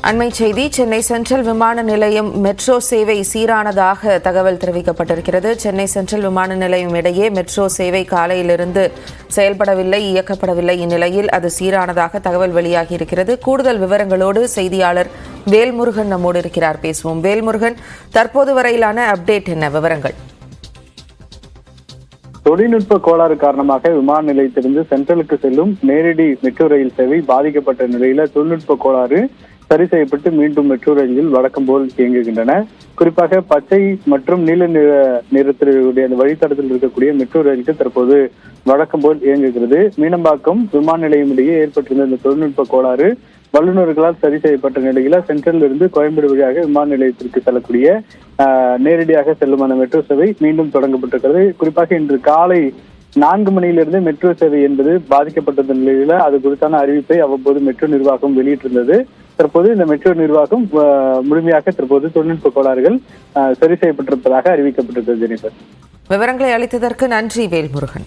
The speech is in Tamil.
அண்மை செய்தி. சென்னை சென்ட்ரல் விமான நிலையம் மெட்ரோ சேவை சீரானதாக தகவல் தெரிவிக்கப்பட்டிருக்கிறது. சென்னை சென்ட்ரல் விமான நிலையம் இடையே மெட்ரோ சேவை காலையிலிருந்து செயல்படவில்லை, இயக்கப்படவில்லை. இந்நிலையில் அது சீரானதாக தகவல் வெளியாகி இருக்கிறது. கூடுதல் விவரங்களோடு செய்தியாளர் வேல்முருகன் நம்மோடு இருக்கிறார். பேசுவோம். வேல்முருகன், தற்போது வரையிலான அப்டேட் என்ன, விவரங்கள்? தொழில்நுட்ப கோளாறு காரணமாக விமான நிலையத்திலிருந்து சென்ட்ரலுக்கு செல்லும் நேரடி மெட்ரோ ரயில் சேவை பாதிக்கப்பட்ட நிலையில தொழில்நுட்ப கோளாறு சரி செய்யப்பட்டு மீண்டும் மெட்ரோ ரயில்கள் வழக்கம் போல் இயங்குகின்றன. குறிப்பாக பச்சை மற்றும் நீல நிறத்திலுடைய அந்த வழித்தடத்தில் இருக்கக்கூடிய மெட்ரோ ரயில்கள் தற்போது வழக்கம் போல் இயங்குகிறது. மீனம்பாக்கம் விமான நிலையம் இடையே ஏற்பட்டிருந்த இந்த தொழில்நுட்ப கோளாறு வல்லுநர்களால் சரி செய்யப்பட்ட நிலையில சென்ட்ரலில் இருந்து கோயம்பேடு வழியாக விமான நிலையத்திற்கு செல்லக்கூடிய நேரடியாக செல்லும் அந்த மெட்ரோ சேவை மீண்டும் தொடங்கப்பட்டிருக்கிறது. குறிப்பாக இன்று காலை 4 மணியிலிருந்து மெட்ரோ சேவை என்பது பாதிக்கப்பட்ட நிலையில அது குறித்தான அறிவிப்பை அவ்வப்போது மெட்ரோ நிர்வாகம் வெளியிட்டிருந்தது. தற்போது இந்த மெட்ரோ நிர்வாகம் முழுமையாக தற்போது தொழில்நுட்ப கோளாறுகள் சரி செய்யப்பட்டிருப்பதாக அறிவிக்கப்பட்டிருக்கிறது. ஜெனிஃபர், விவரங்களை அளித்ததற்கு நன்றி வேல்முருகன்.